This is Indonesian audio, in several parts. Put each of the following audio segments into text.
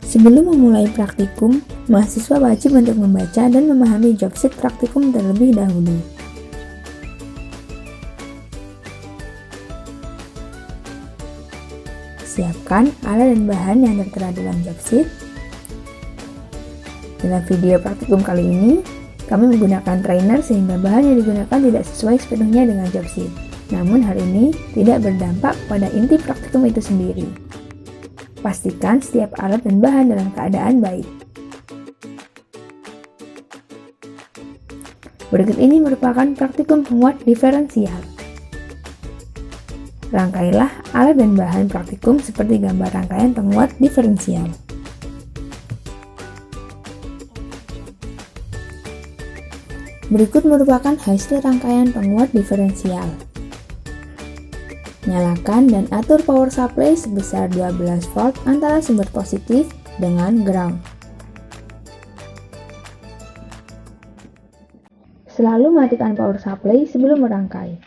Sebelum memulai praktikum, mahasiswa wajib untuk membaca dan memahami job sheet praktikum terlebih dahulu. Siapkan alat dan bahan yang tertera dalam job sheet. Dalam video praktikum kali ini, kami menggunakan trainer sehingga bahan yang digunakan tidak sesuai sepenuhnya dengan job sheet. Namun hal ini tidak berdampak pada inti praktikum itu sendiri. Pastikan setiap alat dan bahan dalam keadaan baik. Berikut ini merupakan praktikum penguat diferensial. Rangkailah alat dan bahan praktikum seperti gambar rangkaian penguat diferensial. Berikut merupakan hasil rangkaian penguat diferensial. Nyalakan dan atur power supply sebesar 12 volt antara sumber positif dengan ground. Selalu matikan power supply sebelum merangkai.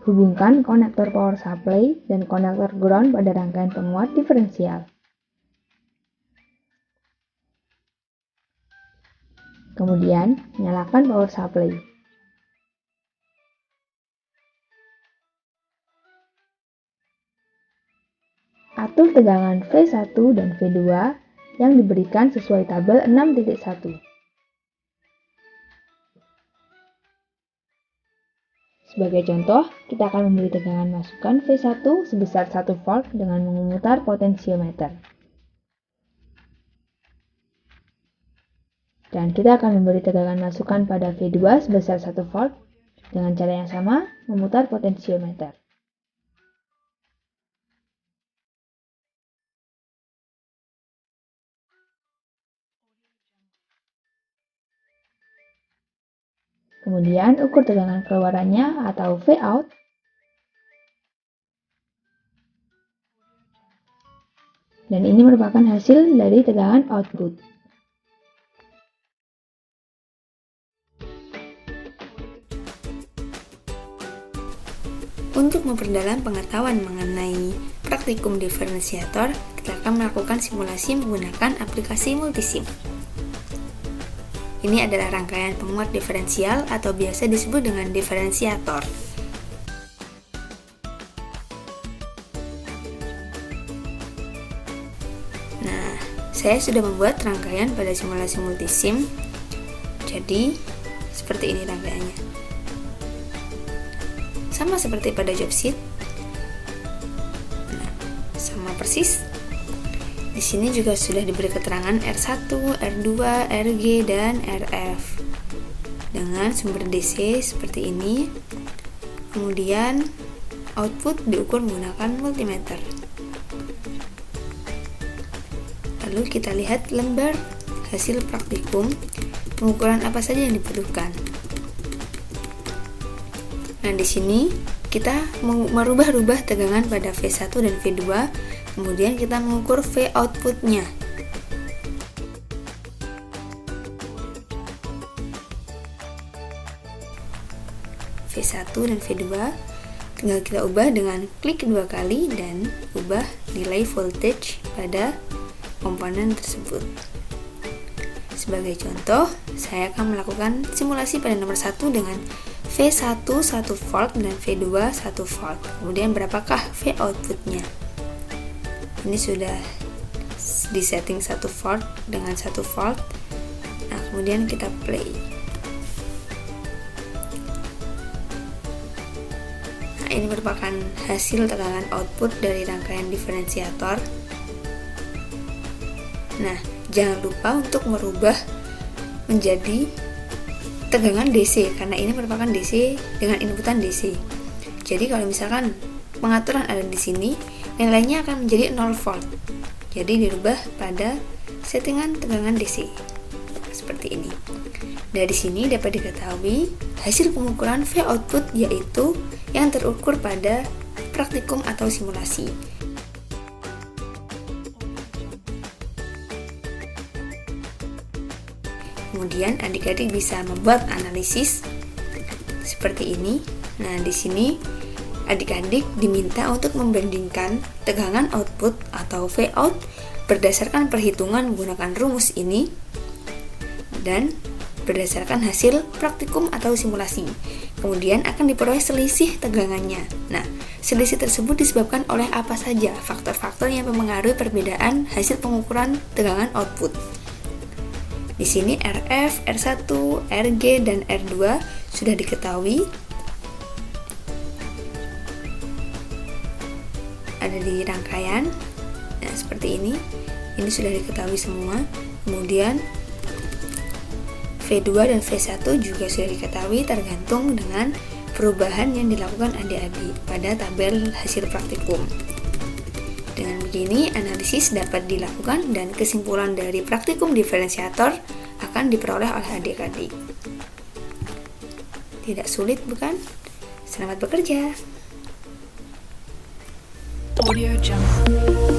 Hubungkan konektor power supply dan konektor ground pada rangkaian penguat diferensial. Kemudian, nyalakan power supply. Atur tegangan V1 dan V2 yang diberikan sesuai tabel 6.1. Sebagai contoh, kita akan memberi tegangan masukan V1 sebesar 1 volt dengan memutar potensiometer. Dan kita akan memberi tegangan masukan pada V2 sebesar 1 volt dengan cara yang sama, memutar potensiometer. Kemudian ukur tegangan keluarannya atau Vout. Dan ini merupakan hasil dari tegangan output. Untuk memperdalam pengetahuan mengenai praktikum diferensiator, kita akan melakukan simulasi menggunakan aplikasi multisim. Ini adalah rangkaian penguat diferensial atau biasa disebut dengan diferensiator. Nah, saya sudah membuat rangkaian pada simulasi multisim. Jadi, seperti ini rangkaiannya. Sama seperti pada job sheet. Nah, sama persis. Di sini juga sudah diberi keterangan R1, R2, RG, dan RF dengan sumber DC seperti ini. Kemudian output diukur menggunakan multimeter. Lalu kita lihat lembar hasil praktikum, pengukuran apa saja yang dibutuhkan. Nah, di sini kita merubah-rubah tegangan pada V1 dan V2, kemudian kita mengukur V outputnya. V1 dan V2 tinggal kita ubah dengan klik 2 kali dan ubah nilai voltage pada komponen tersebut. Sebagai contoh, saya akan melakukan simulasi pada nomor 1 dengan V1 1 volt dan V2 1 volt. Kemudian berapakah V outputnya? Ini sudah disetting 1 volt dengan 1 volt. Nah, kemudian kita play. Nah, ini merupakan hasil tegangan output dari rangkaian diferensiator. Nah, jangan lupa untuk merubah menjadi tegangan DC karena ini merupakan DC dengan inputan DC. Jadi kalau misalkan pengaturan ada di sini, nilainya akan menjadi 0 volt. Jadi dirubah pada settingan tegangan DC. Seperti ini. Dari sini dapat diketahui hasil pengukuran V output yaitu yang terukur pada praktikum atau simulasi. Kemudian adik-adik bisa membuat analisis seperti ini. Nah, di sini adik-adik diminta untuk membandingkan tegangan output atau Vout berdasarkan perhitungan menggunakan rumus ini dan berdasarkan hasil praktikum atau simulasi. Kemudian akan diperoleh selisih tegangannya. Nah, selisih tersebut disebabkan oleh apa saja faktor-faktor yang mempengaruhi perbedaan hasil pengukuran tegangan output. Di sini RF, R1, RG, dan R2 sudah diketahui. Ada di rangkaian. Nah, seperti ini. Ini sudah diketahui semua. Kemudian V2 dan V1 juga sudah diketahui tergantung dengan perubahan yang dilakukan adik-adik pada tabel hasil praktikum. Dengan begini, analisis dapat dilakukan dan kesimpulan dari praktikum diferensiator akan diperoleh oleh adik-adik. Tidak sulit, bukan? Selamat bekerja! Audio Jungle.